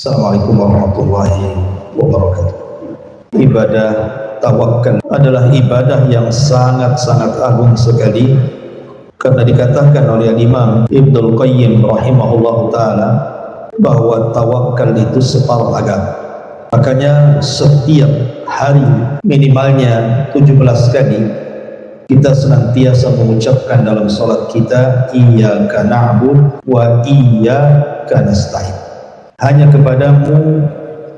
Assalamualaikum warahmatullahi wabarakatuh. Ibadah tawakal adalah ibadah yang sangat-sangat agung sekali, karena dikatakan oleh Imam Ibnul Qayyim rahimahullah ta'ala bahwa tawakal itu separuh agama. Makanya setiap hari minimalnya 17 kali kita senantiasa mengucapkan dalam salat kita, iyyaka na'budu wa iyyaka nasta'in. Hanya kepadamu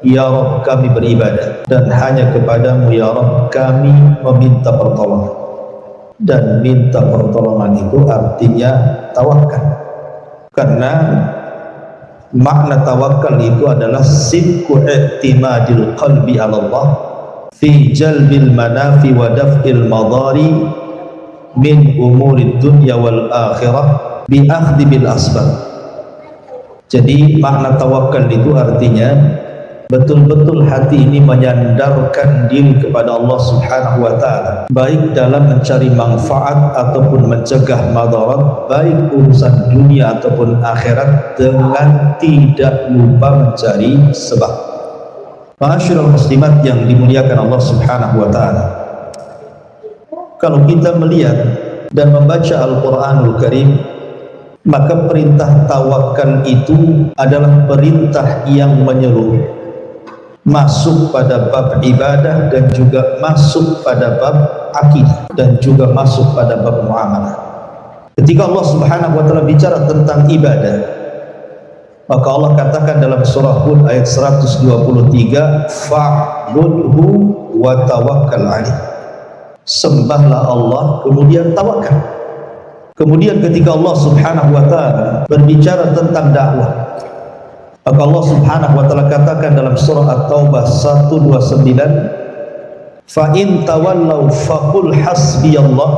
ya Rabb kami beribadah, dan hanya kepadamu ya Rabb kami meminta pertolongan. Dan minta pertolongan itu artinya tawakal, karena makna tawakal itu adalah sidqu i'timadil qalbi ala Allah fi jalbil manafi wa daf'il madari min umurid dunya wal akhirah bi akhdhi bil asbab. Jadi makna tawakal itu artinya betul-betul hati ini menyandarkan diri kepada Allah Subhanahu wa ta'ala, baik dalam mencari manfaat ataupun mencegah madarat, baik urusan dunia ataupun akhirat, dengan tidak lupa mencari sebab. Ma'asyiral muslimat yang dimuliakan Allah Subhanahu wa ta'ala, kalau kita melihat dan membaca Al-Quranul Karim, maka perintah tawakal itu adalah perintah yang menyeluruh, masuk pada bab ibadah dan juga masuk pada bab akidah dan juga masuk pada bab muamalah. Ketika Allah Subhanahu wa ta'ala bicara tentang ibadah, maka Allah katakan dalam surah Hud ayat 123, fa'budhu wa tawakkal alaih. Sembahlah Allah kemudian tawakal. Kemudian ketika Allah Subhanahu wa ta'ala berbicara tentang dakwah, maka Allah Subhanahu wa ta'ala katakan dalam surah At-Taubah 129, fa in tawallaw faqul hasbiyallah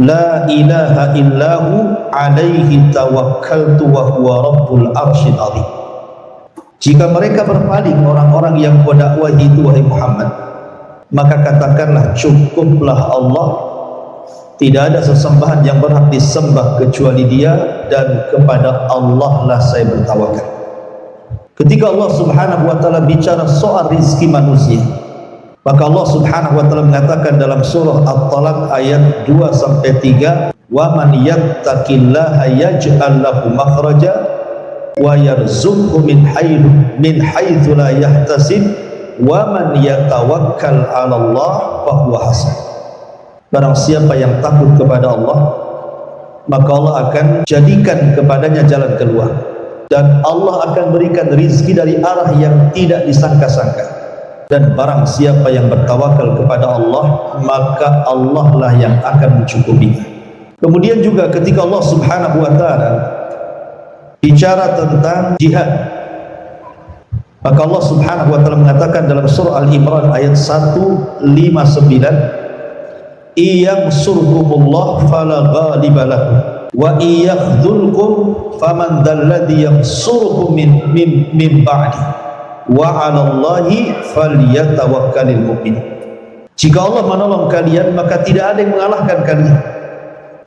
la ilaha illahu alaihi tawakkaltu wa huwa rabbul arsyil azim. Jika mereka berpaling, orang-orang yang kau dakwahi itu wahai Muhammad, maka katakanlah cukuplah Allah, tidak ada sesembahan yang berhak disembah kecuali Dia, dan kepada Allah lah saya bertawakal. Ketika Allah Subhanahu wa ta'ala bicara soal rizki manusia, maka Allah Subhanahu wa ta'ala mengatakan dalam surah At-Talaq ayat 2-3, wa man yattaqillaha yaj'al lahu makhraja wa yarzuqhu min haitsu la yahtasib wa man yatawakkal 'ala Allah fa huwa hasbuh. Barang siapa yang takut kepada Allah, maka Allah akan jadikan kepadanya jalan keluar, dan Allah akan berikan rizki dari arah yang tidak disangka-sangka. Dan barang siapa yang bertawakal kepada Allah, maka Allah lah yang akan mencukupinya. Kemudian juga ketika Allah Subhanahu wa ta'ala bicara tentang jihad, maka Allah Subhanahu wa ta'ala mengatakan dalam surah Al-Imran ayat 159, iyansurkumullah fala ghaliba lahu wa iyakhdzulkum faman dzalladzi yansurukum min ba'di wa 'alallahi falyatawakkalul mu'min. Jika Allah menolong kalian, maka tidak ada yang mengalahkan kalian.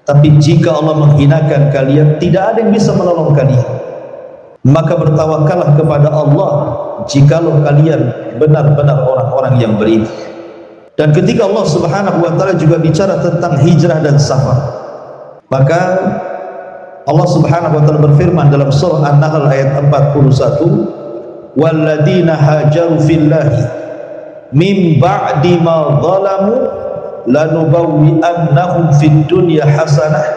Tapi jika Allah menghinakan kalian, tidak ada yang bisa menolong kalian. Maka bertawakallah kepada Allah jikalau kalian benar-benar orang-orang yang beriman. Dan ketika Allah Subhanahu wa ta'ala juga bicara tentang hijrah dan safar, maka Allah Subhanahu wa ta'ala berfirman dalam surah An-Nahl ayat 41, walladzina hajaru fillahi min ba'di ma zalamu lanubawwi'annahum fid dunya hasanah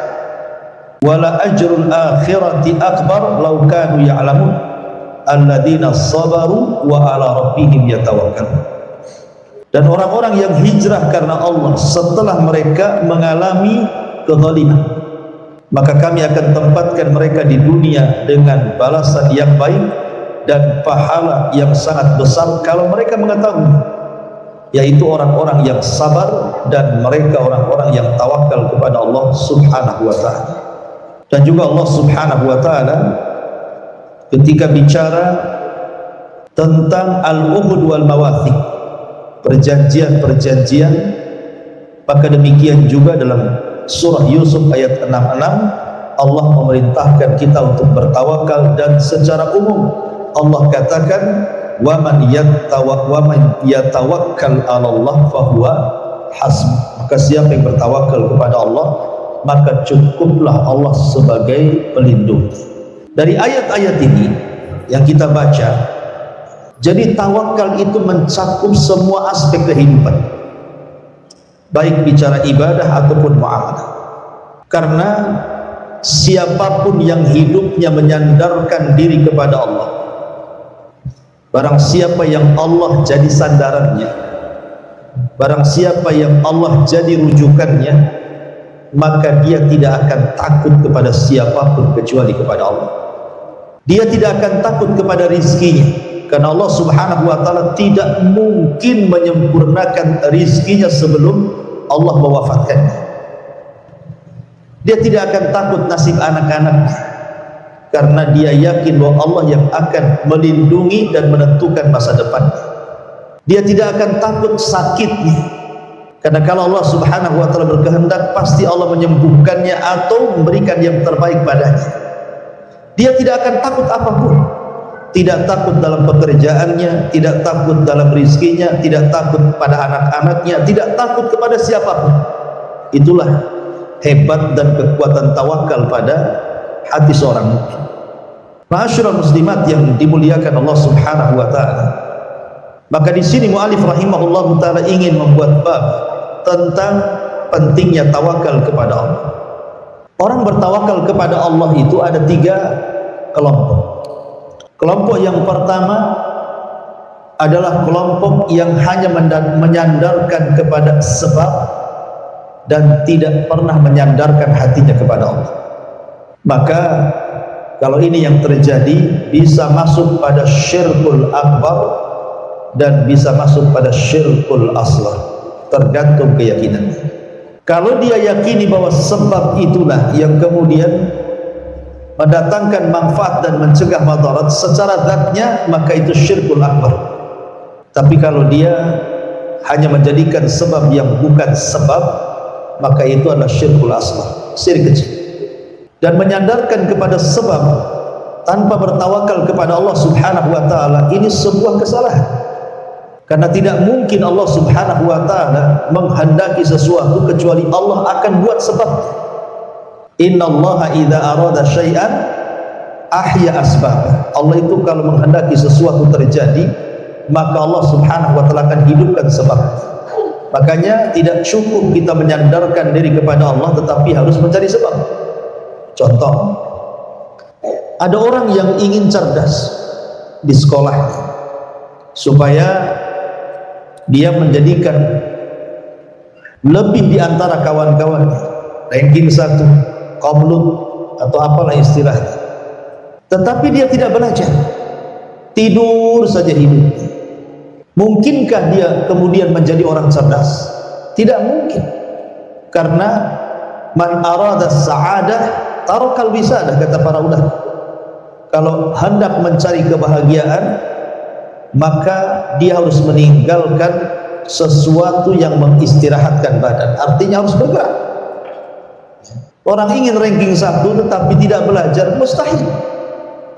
wa la ajrul akhirati akbar law kanu ya'lamun alladzina sabaru wa ala rabbihim yatawakkalun. Dan orang-orang yang hijrah karena Allah setelah mereka mengalami kezaliman, maka kami akan tempatkan mereka di dunia dengan balasan yang baik dan pahala yang sangat besar kalau mereka mengetahui, yaitu orang-orang yang sabar dan mereka orang-orang yang tawakal kepada Allah Subhanahu wa ta'ala. Dan juga Allah Subhanahu wa ta'ala ketika bicara tentang al-uhud wal mawathiq, perjanjian-perjanjian, maka demikian juga dalam surah Yusuf ayat 66 Allah memerintahkan kita untuk bertawakal, dan secara umum Allah katakan, wa man yatawakkal 'ala Allah fahuwa hasbuh. Maka siapa yang bertawakal kepada Allah, maka cukuplah Allah sebagai pelindung. Dari ayat-ayat ini yang kita baca, jadi tawakal itu mencakup semua aspek kehidupan, baik bicara ibadah ataupun muamalah. Karena siapapun yang hidupnya menyandarkan diri kepada Allah, barang siapa yang Allah jadi sandarannya, barang siapa yang Allah jadi rujukannya, maka dia tidak akan takut kepada siapapun kecuali kepada Allah. Dia tidak akan takut kepada rizkinya, karena Allah subhanahu wa ta'ala tidak mungkin menyempurnakan rizkinya sebelum Allah mewafatkannya. Dia tidak akan takut nasib anak-anaknya, karena dia yakin bahwa Allah yang akan melindungi dan menentukan masa depannya. Dia tidak akan takut sakitnya, karena kalau Allah subhanahu wa ta'ala berkehendak, pasti Allah menyembuhkannya atau memberikan yang terbaik padanya. Dia tidak akan takut apapun, tidak takut dalam pekerjaannya, tidak takut dalam rizkinya, tidak takut pada anak-anaknya, tidak takut kepada siapapun. Itulah hebat dan kekuatan tawakal pada hati seorang mukmin. Ma'asyiral muslimat yang dimuliakan Allah subhanahu wa ta'ala, maka di sini mu'alif rahimahullah ta'ala ingin membuat bab tentang pentingnya tawakal kepada Allah. Orang bertawakal kepada Allah itu ada 3 kelompok. Kelompok yang pertama adalah kelompok yang hanya menyandarkan kepada sebab dan tidak pernah menyandarkan hatinya kepada Allah. Maka kalau ini yang terjadi, bisa masuk pada syirkul akbar dan bisa masuk pada syirkul asghar, tergantung keyakinannya. Kalau dia yakini bahwa sebab itulah yang kemudian mendatangkan manfaat dan mencegah madarat secara zatnya, maka itu syirkul akbar. Tapi kalau dia hanya menjadikan sebab yang bukan sebab, maka itu adalah syirkul asghar, syirik kecil. Dan menyandarkan kepada sebab tanpa bertawakal kepada Allah subhanahu wa ta'ala, ini sebuah kesalahan. Karena tidak mungkin Allah subhanahu wa ta'ala menghendaki sesuatu kecuali Allah akan buat sebab. Innallaha idza arada syai'an ahya asbab. Allah itu kalau menghendaki sesuatu terjadi, maka Allah subhanahu wa ta'ala akan hidupkan sebab. Makanya tidak cukup kita menyandarkan diri kepada Allah, tetapi harus mencari sebab. Contoh, ada orang yang ingin cerdas di sekolah supaya dia menjadikan lebih di antara kawan-kawan, ranking 1, qomlut atau apalah istilahnya. Tetapi dia tidak belajar, tidur saja hidup. Mungkinkah dia kemudian menjadi orang cerdas? Tidak mungkin. Karena man arada sa'adah tarakal wisadah, kata para ulama. Kalau hendak mencari kebahagiaan, maka dia harus meninggalkan sesuatu yang mengistirahatkan badan. Artinya harus bergerak. Orang ingin ranking 1 tetapi tidak belajar, mustahil.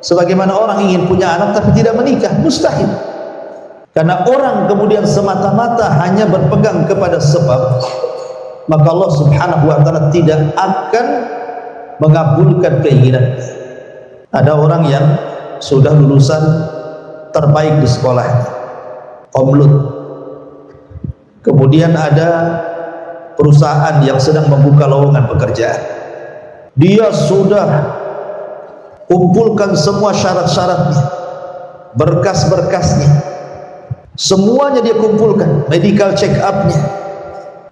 Sebagaimana orang ingin punya anak tapi tidak menikah, mustahil. Karena orang kemudian semata-mata hanya berpegang kepada sebab, maka Allah subhanahu wa ta'ala tidak akan mengabulkan keinginan. Ada orang yang sudah lulusan terbaik di sekolah, qomlut, kemudian ada perusahaan yang sedang membuka lowongan pekerjaan, dia sudah kumpulkan semua syarat-syaratnya, berkas-berkasnya, semuanya dia kumpulkan, medical check up-nya.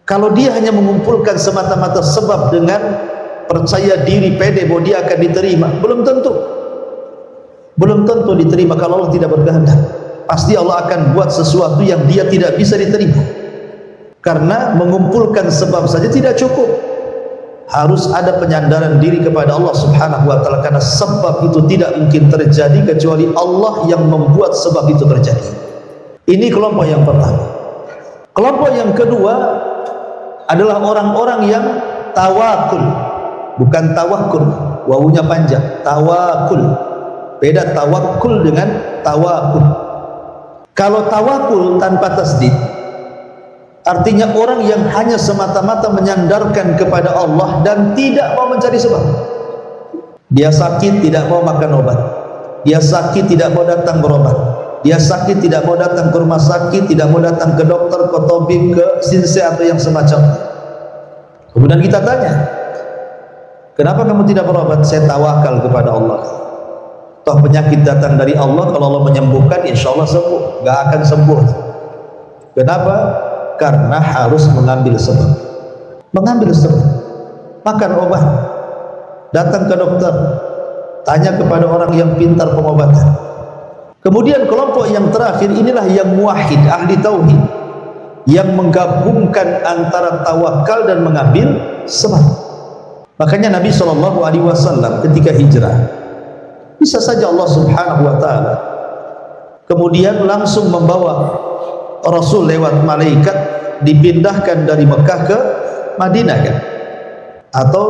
Kalau dia hanya mengumpulkan semata-mata sebab dengan percaya diri, pede bahwa dia akan diterima, belum tentu diterima. Kalau Allah tidak berkehendak, pasti Allah akan buat sesuatu yang dia tidak bisa diterima. Karena mengumpulkan sebab saja tidak cukup, harus ada penyandaran diri kepada Allah subhanahu wa ta'ala, karena sebab itu tidak mungkin terjadi kecuali Allah yang membuat sebab itu terjadi. Ini kelompok yang pertama. Kelompok yang kedua adalah orang-orang yang tawakul, bukan tawakul, wawunya panjang, tawakul. Beda tawakul dengan tawakul. Kalau tawakul tanpa tasdid, artinya orang yang hanya semata-mata menyandarkan kepada Allah dan tidak mau mencari sebab. Dia sakit tidak mau makan obat, dia sakit tidak mau datang berobat, dia sakit tidak mau datang ke rumah sakit, tidak mau datang ke dokter, ke tabib, ke sinse atau yang semacamnya. Kemudian kita tanya, kenapa kamu tidak berobat? Saya tawakal kepada Allah. Toh penyakit datang dari Allah, kalau Allah menyembuhkan insya Allah sembuh, gak akan sembuh. Kenapa? Karena harus mengambil sebab. Mengambil sebab, makan obat, datang ke dokter, tanya kepada orang yang pintar pengobatan. Kemudian kelompok yang terakhir inilah yang muwahhid, ahli tauhid, yang menggabungkan antara tawakal dan mengambil sebab. Makanya Nabi SAW ketika hijrah, bisa saja Allah Subhanahu wa ta'ala kemudian langsung membawa Rasul lewat malaikat, dipindahkan dari Mekah ke Madinah kan, atau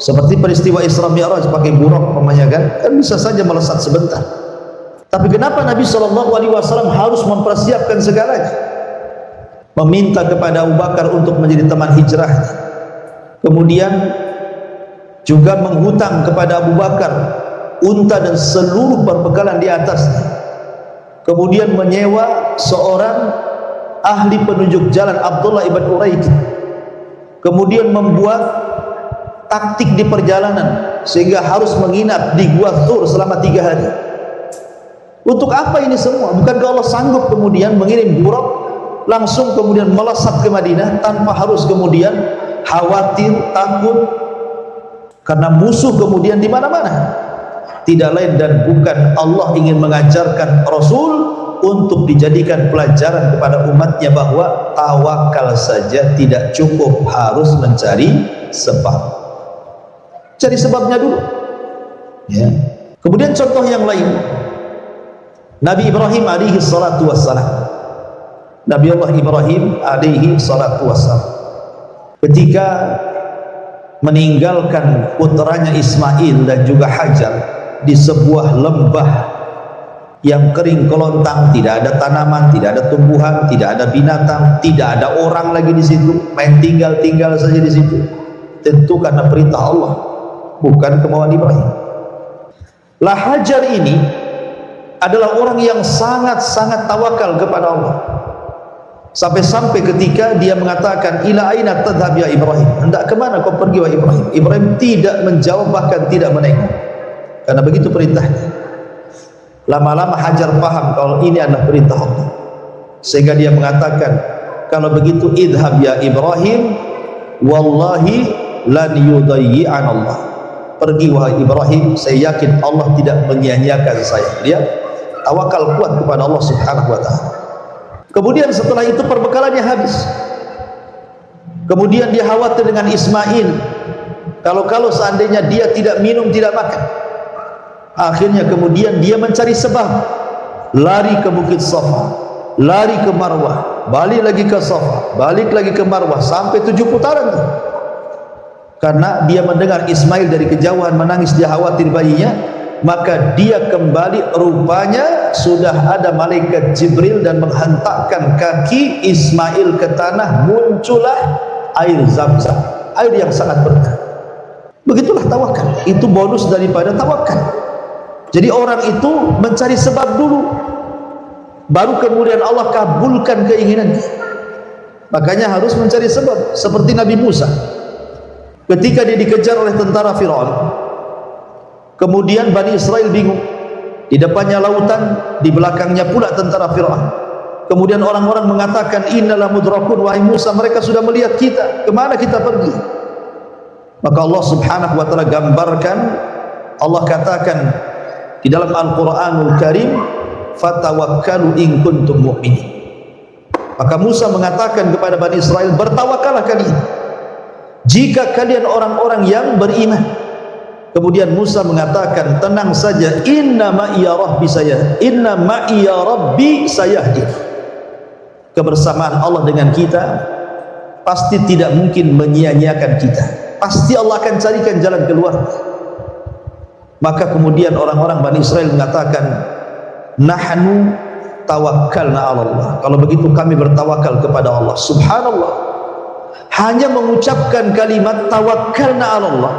seperti peristiwa Isra Mi'raj pakai buruk namanya kan bisa saja melesat sebentar. Tapi kenapa Nabi SAW harus mempersiapkan segalanya, meminta kepada Abu Bakar untuk menjadi teman hijrah, kemudian juga menghutang kepada Abu Bakar unta dan seluruh perbekalan di atasnya, kemudian menyewa seorang ahli penunjuk jalan Abdullah ibn Uraik, kemudian membuat taktik di perjalanan sehingga harus menginap di Gua Thur selama 3 hari. Untuk apa ini semua? Bukankah Allah sanggup kemudian mengirim buruk langsung kemudian melesat ke Madinah tanpa harus kemudian khawatir, takut karena musuh kemudian di mana-mana? Tidak lain dan bukan Allah ingin mengajarkan Rasul untuk dijadikan pelajaran kepada umatnya bahwa tawakal saja tidak cukup, harus mencari sebab. Cari sebabnya dulu ya. Kemudian contoh yang lain, Nabi Ibrahim alaihi salatu wassalam, Nabi Allah Ibrahim alaihi salatu wassalam ketika meninggalkan putranya Ismail dan juga Hajar di sebuah lembah yang kering kelontang, tidak ada tanaman, tidak ada tumbuhan, tidak ada binatang, tidak ada orang lagi di situ, main tinggal saja di situ. Tentu karena perintah Allah, bukan kemauan Ibrahim. Lah Hajar ini adalah orang yang sangat-sangat tawakal kepada Allah. Sampai-sampai ketika dia mengatakan, ila aina tadhhab ya Ibrahim, hendak kemana kau pergi wahai Ibrahim? Ibrahim tidak menjawab, bahkan tidak menengok, karena begitu perintahnya. Lama-lama Hajar paham kalau ini adalah perintah Allah, sehingga dia mengatakan, kalau begitu idhab ya Ibrahim, wallahi lan yudayyi'an Allah. Pergi wahai Ibrahim, saya yakin Allah tidak menyia-nyiakan saya. Dia tawakal kuat kepada Allah Subhanahu wa ta'ala. Kemudian setelah itu perbekalannya habis, kemudian dia khawatir dengan Ismail, kalau seandainya dia tidak minum, tidak makan. Akhirnya kemudian dia mencari sebab, lari ke Bukit Safa, lari ke Marwah, balik lagi ke Safa, balik lagi ke Marwah, sampai 7 putaran tuh. Karena dia mendengar Ismail dari kejauhan menangis, dia khawatir bayinya, maka dia kembali, rupanya sudah ada malaikat Jibril dan menghentakkan kaki Ismail ke tanah, muncullah air Zam-Zam, air yang sangat berkah. Begitulah tawakal, itu bonus daripada tawakal. Jadi orang itu mencari sebab dulu, baru kemudian Allah kabulkan keinginannya. Makanya harus mencari sebab. Seperti Nabi Musa ketika dia dikejar oleh tentara Firaun, kemudian Bani Israel bingung, di depannya lautan, di belakangnya pula tentara Firaun. Kemudian orang-orang mengatakan, innalah mudrakun, wahai Musa, mereka sudah melihat kita, kemana kita pergi? Maka Allah Subhanahu wa ta'ala gambarkan, Allah katakan di dalam Al-Quranul Karim, fatawakkalu in kuntum mu'minin. Maka Musa mengatakan kepada Bani Israel, bertawakallah kalian jika kalian orang-orang yang beriman. Kemudian Musa mengatakan, tenang saja, inna ma'iya rabbi sayahdi. Kebersamaan Allah dengan kita pasti tidak mungkin menyia-nyiakan kita, pasti Allah akan carikan jalan keluar. Maka kemudian orang-orang Bani Israel mengatakan, nahnu tawakkalna 'ala Allah. Kalau begitu kami bertawakal kepada Allah. Subhanallah. Hanya mengucapkan kalimat tawakkalna 'ala Allah,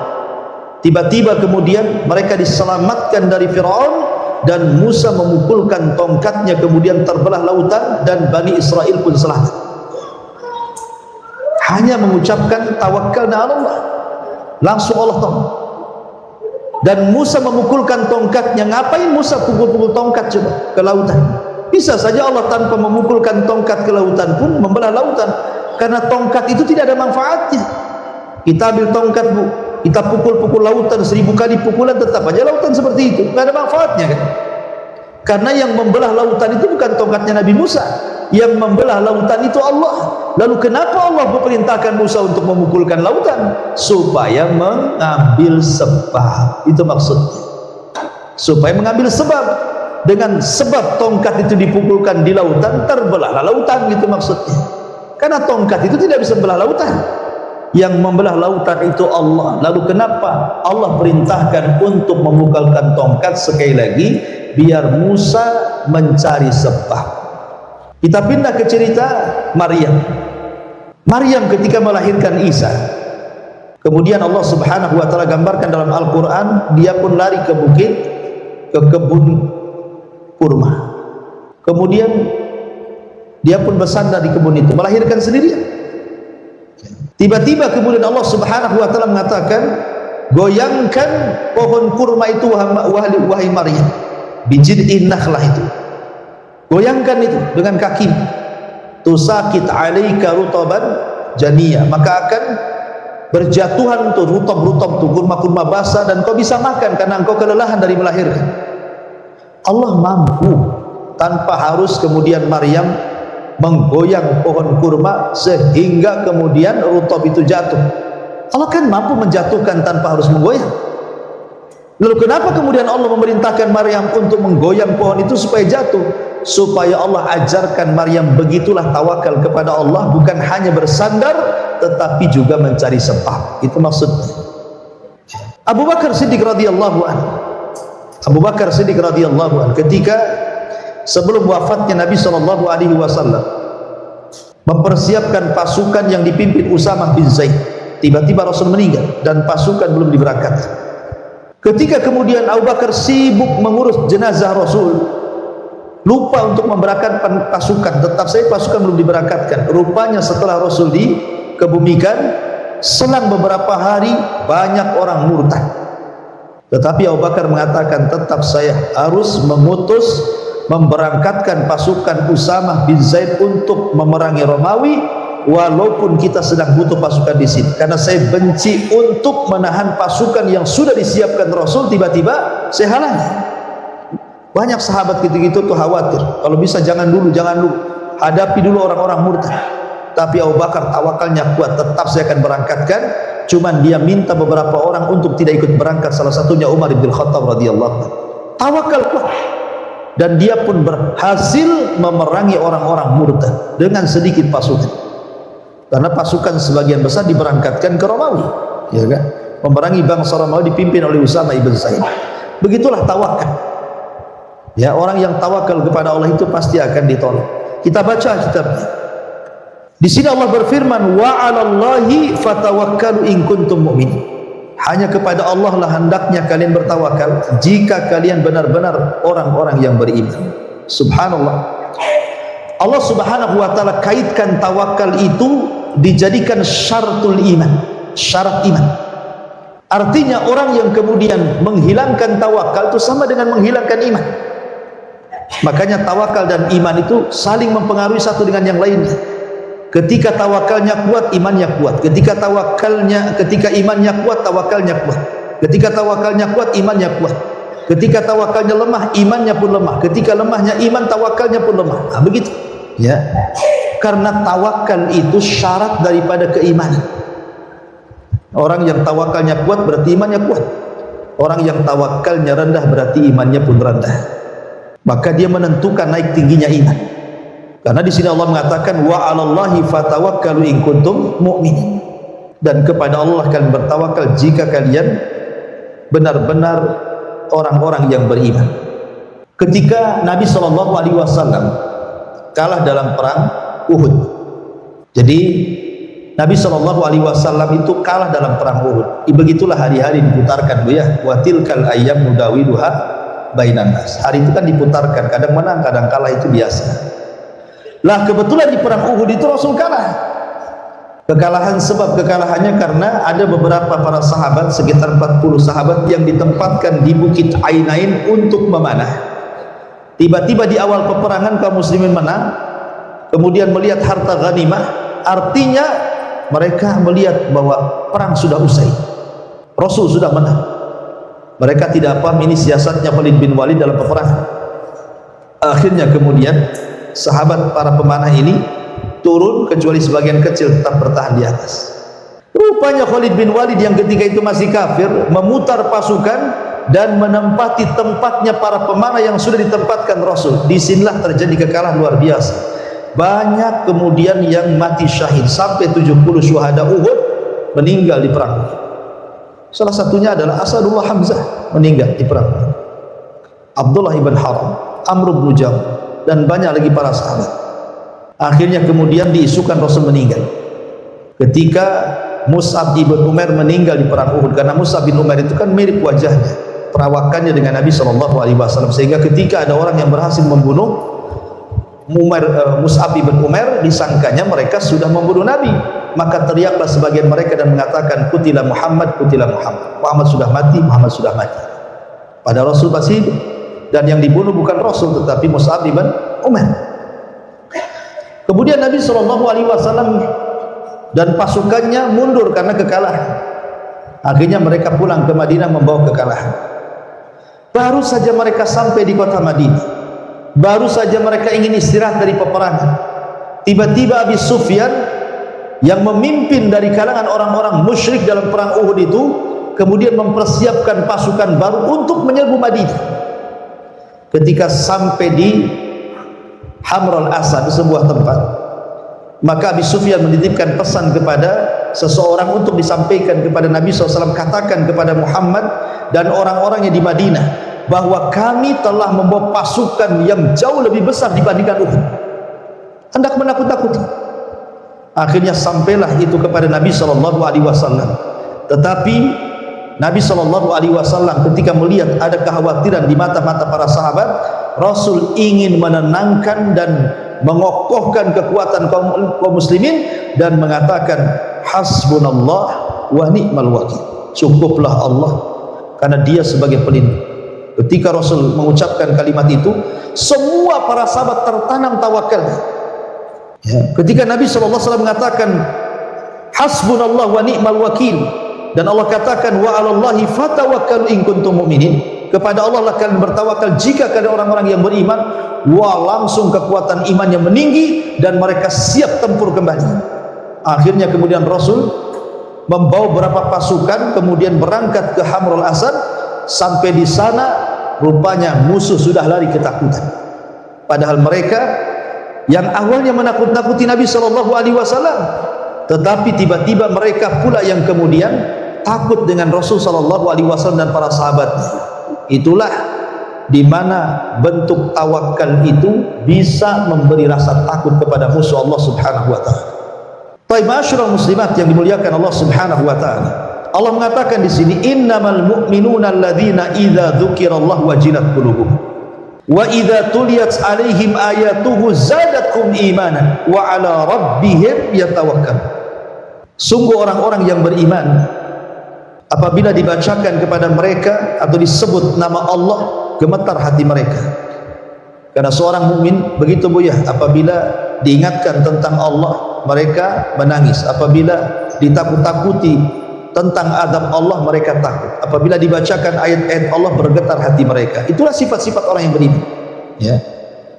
tiba-tiba kemudian mereka diselamatkan dari Firaun, dan Musa memukulkan tongkatnya, kemudian terbelah lautan dan Bani Israel pun selamat. Hanya mengucapkan tawakkalna 'ala Allah, langsung Allah tolong. Dan Musa memukulkan tongkatnya. Ngapain Musa pukul-pukul tongkat coba ke lautan? Bisa saja Allah tanpa memukulkan tongkat ke lautan pun membelah lautan, karena tongkat itu tidak ada manfaatnya. Kita ambil tongkat, Bu, kita pukul-pukul lautan 1000 kali pukulan, tetap aja lautan seperti itu, tidak ada manfaatnya kan? Karena yang membelah lautan itu bukan tongkatnya Nabi Musa, yang membelah lautan itu Allah. Lalu kenapa Allah memerintahkan Musa untuk memukulkan lautan? Supaya mengambil sebab. Itu maksudnya, supaya mengambil sebab. Dengan sebab tongkat itu dipukulkan di lautan, terbelahlah lautan, gitu maksudnya. Karena tongkat itu tidak bisa membelah lautan, yang membelah lautan itu Allah. Lalu kenapa Allah perintahkan untuk memukulkan tongkat? Sekali lagi, biar Musa mencari sebab. Kita pindah ke cerita Maryam. Maryam ketika melahirkan Isa, kemudian Allah Subhanahu wa taala gambarkan dalam Al-Qur'an, dia pun lari ke bukit, ke kebun kurma. Kemudian dia pun bersandar di kebun itu, melahirkan sendirian. Tiba-tiba kemudian Allah Subhanahu wa taala mengatakan, goyangkan pohon kurma itu wahai Maryam, bijid'in nakhlah itu. Goyangkan itu dengan kaki, tusakit alaika rutaban janiyah, maka akan berjatuhan tuh rutab-rutab tuh kurma-kurma basah, dan kau bisa makan karena engkau kelelahan dari melahirkan. Allah mampu tanpa harus kemudian Maryam menggoyang pohon kurma sehingga kemudian rutab itu jatuh. Allah kan mampu menjatuhkan tanpa harus menggoyang. Lalu kenapa kemudian Allah memerintahkan Maryam untuk menggoyang pohon itu supaya jatuh? Supaya Allah ajarkan Maryam begitulah tawakal kepada Allah, bukan hanya bersandar tetapi juga mencari sebab. Itu maksudnya. Abu Bakar Siddiq radhiyallahu anhu, Abu Bakar Siddiq radhiyallahu anhu ketika sebelum wafatnya Nabi sallallahu alaihi wasallam mempersiapkan pasukan yang dipimpin Usamah bin Zaid. Tiba-tiba Rasul meninggal dan pasukan belum diberangkatkan. Ketika kemudian Abu Bakar sibuk mengurus jenazah Rasul, lupa untuk memberangkatkan pasukan, tetap saja pasukan belum diberangkatkan. Rupanya setelah Rasul dikebumikan, selang beberapa hari banyak orang murtad. Tetapi Abu Bakar mengatakan, tetap saya harus mengutus memberangkatkan pasukan Usamah bin Zaid untuk memerangi Romawi, walaupun kita sedang butuh pasukan di sini. Karena saya benci untuk menahan pasukan yang sudah disiapkan Rasul, tiba-tiba saya halangi. Banyak sahabat gitu-gitu tuh khawatir, kalau bisa jangan dulu, hadapi dulu orang-orang murtad. Tapi Abu Bakar tawakalnya kuat, tetap saya akan berangkatkan. Cuman dia minta beberapa orang untuk tidak ikut berangkat, salah satunya Umar bin Khattab radhiyallahu anhu. Tawakal kuat, dan dia pun berhasil memerangi orang-orang murtad dengan sedikit pasukan. Karena pasukan sebagian besar diberangkatkan ke Romawi, ya kan? Memerangi bangsa Romawi dipimpin oleh Usamah ibn Zaid. Begitulah tawakal. Ya, orang yang tawakal kepada Allah itu pasti akan ditolong. Kita baca kitabnya. Di sini Allah berfirman, wa 'alallahi fatawakkalu in kuntum mu'minin. Hanya kepada Allah lah hendaknya kalian bertawakal jika kalian benar-benar orang-orang yang beriman. Subhanallah. Allah Subhanahu wa taala kaitkan tawakal itu dijadikan syaratul iman, syarat iman. Artinya orang yang kemudian menghilangkan tawakal itu sama dengan menghilangkan iman. Makanya tawakal dan iman itu saling mempengaruhi satu dengan yang lainnya. Ketika tawakalnya kuat, imannya kuat. Ketika imannya kuat, tawakalnya kuat. Ketika tawakalnya kuat, imannya kuat. Ketika tawakalnya lemah, imannya pun lemah. Ketika lemahnya iman, tawakalnya pun lemah. Nah, begitu. Ya. Karena tawakal itu syarat daripada keimanan. Orang yang tawakalnya kuat berarti imannya kuat. Orang yang tawakalnya rendah berarti imannya pun rendah. Maka dia menentukan naik tingginya iman. Karena di sini Allah mengatakan wa 'alallahi fatawakkalu in kuntum mu'minin. Dan kepada Allah kalian bertawakal jika kalian benar-benar orang-orang yang beriman. Ketika Nabi SAW kalah dalam perang Uhud. Jadi Nabi SAW itu kalah dalam perang Uhud. Begitulah hari-hari diputarkan, Bu ya. Wa tilkal ayyam nudawiluha bainan nas. Hari itu kan diputarkan, kadang menang, kadang kalah, itu biasa. Lah kebetulan di perang Uhud itu Rasul kalah. Kekalahan, sebab kekalahannya karena ada beberapa para sahabat, sekitar 40 sahabat yang ditempatkan di Bukit Ainain untuk memanah. Tiba-tiba di awal peperangan kaum muslimin menang, kemudian melihat harta ghanimah, artinya mereka melihat bahwa perang sudah usai, Rasul sudah menang. Mereka tidak paham ini siasatnya Khalid bin Walid dalam peperangan. Akhirnya kemudian sahabat para pemanah ini turun, kecuali sebagian kecil tetap bertahan di atas. Rupanya Khalid bin Walid yang ketika itu masih kafir memutar pasukan dan menempati tempatnya para pemanah yang sudah ditempatkan Rasul. Disinilah terjadi kekalahan luar biasa. Banyak kemudian yang mati syahid, sampai 70 syuhada Uhud meninggal di perang. Salah satunya adalah Asadullah Hamzah, meninggal di perang. Abdullah ibn Haram, Amr bin Jam, dan banyak lagi para sahabat. Akhirnya kemudian diisukan Rasul meninggal ketika Mus'ab ibn Umair meninggal di perang Uhud, karena Mus'ab bin Umair itu kan mirip wajahnya, perawakannya dengan Nabi SAW, sehingga ketika ada orang yang berhasil membunuh Mus'ab ibn Umair, disangkanya mereka sudah membunuh Nabi. Maka teriaklah sebagian mereka dan mengatakan, Qutila Muhammad, Qutila Muhammad, Muhammad sudah mati, Muhammad sudah mati. Padahal Rasul masih hidup, dan yang dibunuh bukan Rasul tetapi Mus'ab ibn Umair. Kemudian Nabi SAW dan pasukannya mundur karena kekalahan. Akhirnya mereka pulang ke Madinah membawa kekalahan. Baru saja mereka sampai di kota Madinah, baru saja mereka ingin istirahat dari peperangan, tiba-tiba Abi Sufyan yang memimpin dari kalangan orang-orang musyrik dalam perang Uhud itu kemudian mempersiapkan pasukan baru untuk menyerbu Madinah. Ketika sampai di Hamrul Asad, sebuah tempat, maka Abi Sufyan menitipkan pesan kepada seseorang untuk disampaikan kepada Nabi SAW, katakan kepada Muhammad dan orang-orangnya di Madinah bahwa kami telah membawa pasukan yang jauh lebih besar dibandingkan Uhud, hendak menakut-nakuti. Akhirnya sampailah itu kepada Nabi SAW. Tetapi Nabi SAW ketika melihat ada kekhawatiran di mata-mata para sahabat, Rasul ingin menenangkan dan mengokohkan kekuatan kaum muslimin dan mengatakan, hasbunallah wa ni'mal wakil, cukuplah Allah karena dia sebagai pelindung. Ketika Rasul mengucapkan kalimat itu, semua para sahabat tertanam tawakal. Ya. Ketika Nabi SAW mengatakan hasbunallah wa ni'mal wakil, dan Allah katakan wa 'alallahi fatawakkalu in kuntum mu'minin, kepada Allah lah kalian bertawakal jika kalian orang-orang yang beriman. Wah, langsung kekuatan imannya meninggi dan mereka siap tempur kembali. Akhirnya kemudian Rasul membawa beberapa pasukan kemudian berangkat ke Hamrul Asad. Sampai di sana rupanya musuh sudah lari ketakutan, padahal mereka yang awalnya menakut-nakuti Nabi SAW, tetapi tiba-tiba mereka pula yang kemudian takut dengan Rasul SAW dan para sahabatnya. Itulah di mana bentuk tawakal itu bisa memberi rasa takut kepada musuh Allah Subhanahu wa taala. Baik, ma'asyiral muslimat yang dimuliakan Allah Subhanahu wa taala. Allah mengatakan di sini, innamal mu'minuna alladzina idza dzukirallahu wajilat qulubuhum wa idza tuliyat 'alaihim ayatuhu zadatkum imanan wa 'ala rabbihim yatawakkalun. Sungguh orang-orang yang beriman, apabila dibacakan kepada mereka atau disebut nama Allah, gemetar hati mereka. Karena seorang mukmin begitu, Bu ya, apabila diingatkan tentang Allah mereka menangis, apabila ditakut-takuti tentang azab Allah mereka takut, apabila dibacakan ayat-ayat Allah bergetar hati mereka. Itulah sifat-sifat orang yang beriman, ya.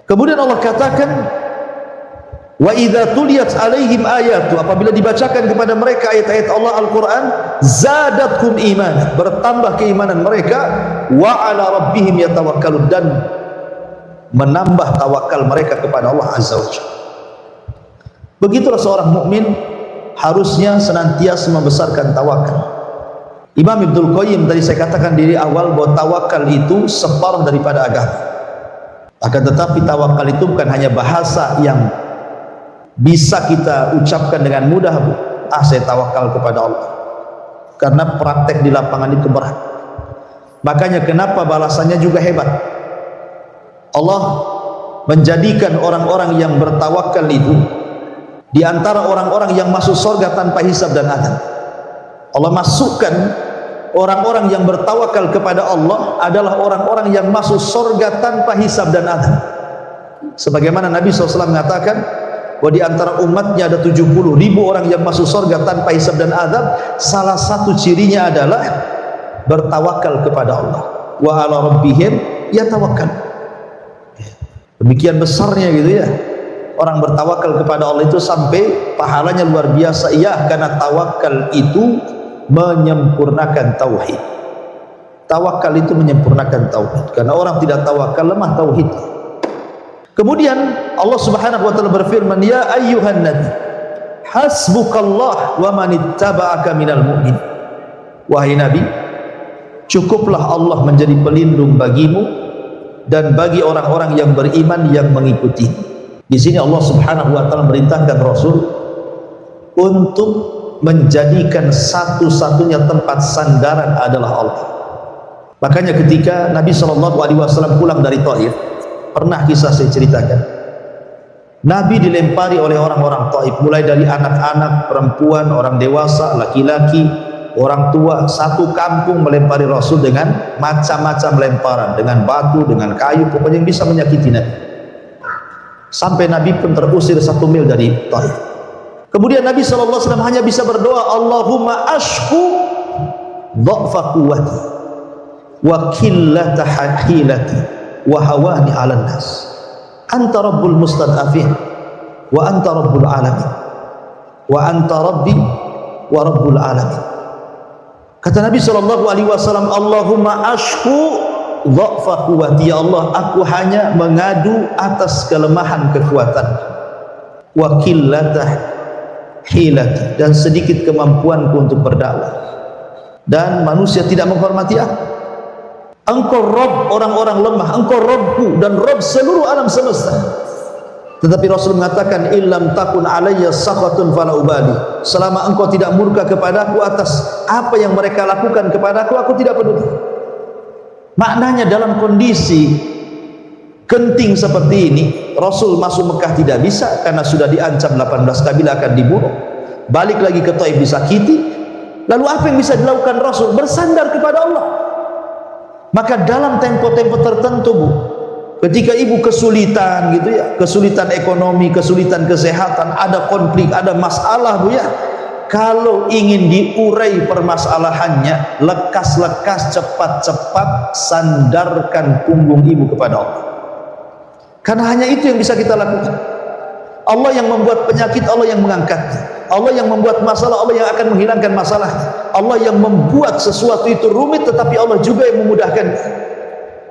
Kemudian Allah katakan wa idza tuliyat alaihim ayatu, apabila dibacakan kepada mereka ayat-ayat Allah Al-Quran, zadatkum iman, bertambah keimanan mereka, wa ala rabbihim yatawakkalun, dan menambah tawakal mereka kepada Allah Azza wa Jalla. Begitulah seorang mukmin harusnya senantiasa membesarkan tawakal. Imam Ibnul Qayyim tadi saya katakan di awal bahwa tawakal itu separuh daripada agama. Akan tetapi tawakal itu bukan hanya bahasa yang bisa kita ucapkan dengan mudah, saya tawakal kepada Allah. Karena praktek di lapangan itu berat. Makanya kenapa balasannya juga hebat. Allah menjadikan orang-orang yang bertawakal itu di antara orang-orang yang masuk surga tanpa hisab dan azab. Allah masukkan orang-orang yang bertawakal kepada Allah adalah orang-orang yang masuk surga tanpa hisab dan azab. Sebagaimana Nabi SAW mengatakan bahwa di antara umatnya ada 70.000 orang yang masuk surga tanpa hisab dan azab. Salah satu cirinya adalah bertawakal kepada Allah. Wa ala rabbihim yatawakkal. Demikian besarnya gitu ya. Orang bertawakal kepada Allah itu sampai pahalanya luar biasa. Iya, karena tawakal itu menyempurnakan tauhid. Tawakal itu menyempurnakan tauhid. Karena orang tidak tawakal lemah tauhid. Kemudian Allah Subhanahu wa taala berfirman, "Ya ayyuhan nabi, hasbukallah wa man ittaba'aka minal mu'min." Wahai nabi, cukuplah Allah menjadi pelindung bagimu dan bagi orang-orang yang beriman yang mengikuti. Di sini Allah Subhanahu wa taala merintahkan Rasul untuk menjadikan satu-satunya tempat sandaran adalah Allah. Makanya ketika Nabi SAW pulang dari Taif, pernah kisah saya ceritakan, Nabi dilempari oleh orang-orang Taif, mulai dari anak-anak, perempuan, orang dewasa, laki-laki, orang tua, satu kampung melempari Rasul dengan macam-macam lemparan, dengan batu, dengan kayu, pokoknya yang bisa menyakiti Nabi. Sampai Nabi pun terusir 1 mil dari Taif. Kemudian Nabi SAW hanya bisa berdoa, Allahumma ashku dha'fa quwwati wa qillata hilati wa hawani 'alan nas. Anta rabbul mustad'afin wa anta rabbul alamin wa anta rabbi wa rabbul alamin. Kata Nabi SAW, Allahumma ashku dha'fa quwwati, ya Allah, aku hanya mengadu atas kelemahan kekuatan, wa qillata hilati, dan sedikit kemampuanku untuk berdakwah, dan manusia tidak menghormati aku. Engkau Rabb orang-orang lemah, engkau Rabbku dan Rabb seluruh alam semesta. Tetapi Rasul mengatakan, illam takun alayya sakhatun fala ubali, selama engkau tidak murka kepadaku atas apa yang mereka lakukan kepadaku, aku tidak peduli. Maknanya dalam kondisi genting seperti ini, Rasul masuk Mekah tidak bisa karena sudah diancam 18 kabilah akan dibunuh. Balik lagi ke Taif disakiti. Lalu apa yang bisa dilakukan Rasul? Bersandar kepada Allah. Maka dalam tempo-tempo tertentu, Bu, ketika ibu kesulitan gitu ya, kesulitan ekonomi, kesulitan kesehatan, ada konflik, ada masalah, Bu ya, kalau ingin diurai permasalahannya, lekas-lekas, cepat-cepat sandarkan punggung ibu kepada Allah. Karena hanya itu yang bisa kita lakukan. Allah yang membuat penyakit, Allah yang mengangkatnya. Allah yang membuat masalah, Allah yang akan menghilangkan masalahnya. Allah yang membuat sesuatu itu rumit, tetapi Allah juga yang memudahkannya.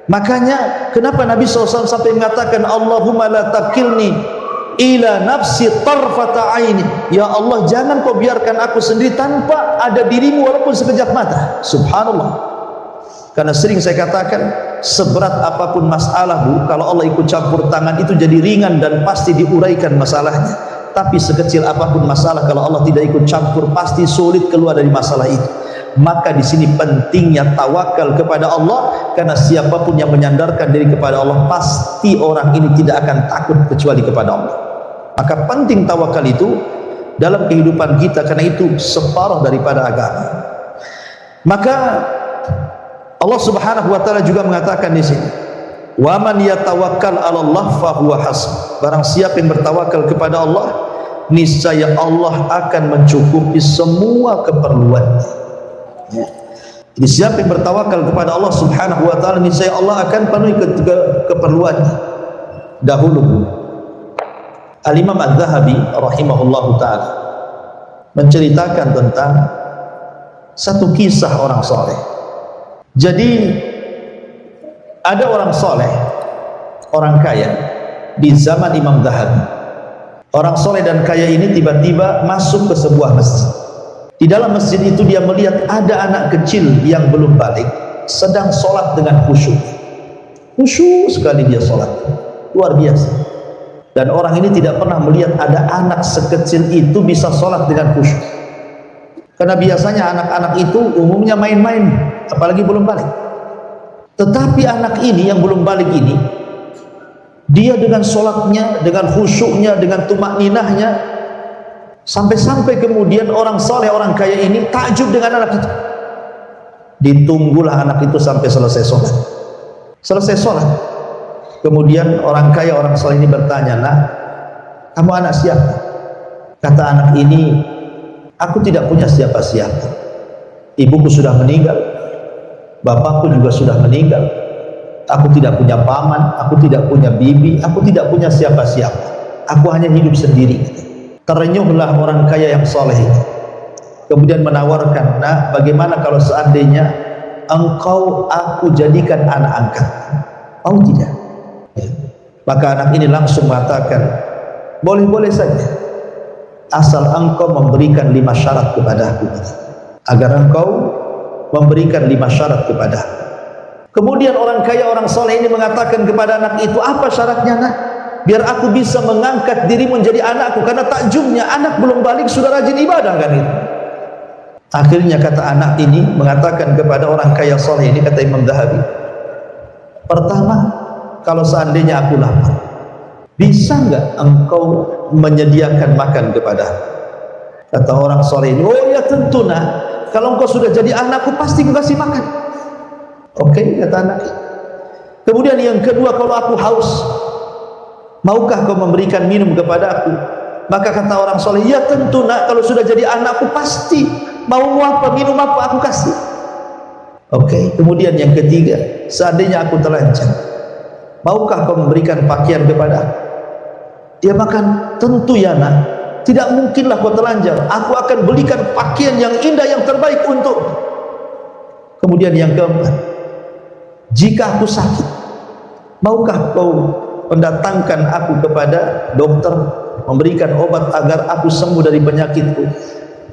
Makanya kenapa Nabi SAW sampai mengatakan, Allahumma la takilni ila nafsi tarfata aini, ya Allah, jangan kau biarkan aku sendiri tanpa ada dirimu walaupun sekejap mata. Subhanallah. Karena sering saya katakan, seberat apapun masalah, Bu, kalau Allah ikut campur tangan itu jadi ringan dan pasti diuraikan masalahnya. Tapi sekecil apapun masalah, kalau Allah tidak ikut campur, pasti sulit keluar dari masalah itu. Maka di sini pentingnya tawakal kepada Allah, karena siapapun yang menyandarkan diri kepada Allah, pasti orang ini tidak akan takut kecuali kepada Allah. Maka penting tawakal itu dalam kehidupan kita, karena itu separuh daripada agama. Maka Allah Subhanahu wa taala juga mengatakan di sini, "Wa man yatawakkal 'ala Allah fa huwa hasbuh." Barang siapa yang bertawakal kepada Allah, niscaya Allah akan mencukupi semua keperluannya. Ya. Jadi siapa yang bertawakal kepada Allah Subhanahu wa taala, niscaya Allah akan penuhi keperluannya. Dahulu Al-Imam Adz-Dzahabi rahimahullahu taala menceritakan tentang satu kisah orang saleh. Jadi ada orang soleh, orang kaya di zaman Imam Dzahabi. Orang soleh dan kaya ini tiba-tiba masuk ke sebuah masjid. Di dalam masjid itu dia melihat ada anak kecil yang belum balik sedang sholat dengan khusyuk. Khusyuk sekali dia sholat, luar biasa. Dan orang ini tidak pernah melihat ada anak sekecil itu bisa sholat dengan khusyuk. Karena biasanya anak-anak itu umumnya main-main, apalagi belum balik. Tetapi anak ini yang belum balik ini, dia dengan sholatnya, dengan khusyuknya, dengan tumakninahnya, sampai-sampai kemudian orang soleh, orang kaya ini takjub dengan anak itu. Ditunggulah anak itu sampai selesai sholat. Selesai sholat, kemudian orang kaya, orang soleh ini bertanya, "Nah, kamu anak siapa?" Kata anak ini, "Aku tidak punya siapa-siapa. Ibuku sudah meninggal, bapakku juga sudah meninggal. Aku tidak punya paman, aku tidak punya bibi, aku tidak punya siapa-siapa. Aku hanya hidup sendiri." Terenyuhlah orang kaya yang soleh itu, kemudian menawarkan, "Nah, bagaimana kalau seandainya engkau aku jadikan anak angkat?" "Oh tidak." Ya. Maka anak ini langsung mengatakan, "Boleh-boleh saja, asal engkau memberikan 5 syarat kepadaku, agar engkau memberikan 5 syarat kepadaku." Kemudian orang kaya, orang soleh ini mengatakan kepada anak itu, "Apa syaratnya, nak? Biar aku bisa mengangkat dirimu menjadi anakku." Karena takjubnya anak belum balik sudah rajin ibadah kan itu. Akhirnya kata anak ini mengatakan kepada orang kaya soleh ini, kata Imam Zahabi, "Pertama, kalau seandainya aku lapar, bisa enggak engkau menyediakan makan kepada aku?" Kata orang soleh ini, "Oh ya tentu nak, kalau engkau sudah jadi anakku pasti aku kasih makan." Oke, kata anak. Kemudian yang kedua, kalau aku haus, maukah kau memberikan minum kepada aku? Maka kata orang soleh, "Ya tentu nak, kalau sudah jadi anakku pasti mau apa, minum apa aku kasih." Oke. Kemudian yang ketiga, seandainya aku telanjang, maukah kau memberikan pakaian kepada aku? Dia makan, "Tentu ya nak, tidak mungkinlah kau telanjang, aku akan belikan pakaian yang indah, yang terbaik untuk." Kemudian yang keempat, "Jika aku sakit, maukah kau mendatangkan aku kepada dokter, memberikan obat agar aku sembuh dari penyakitku?"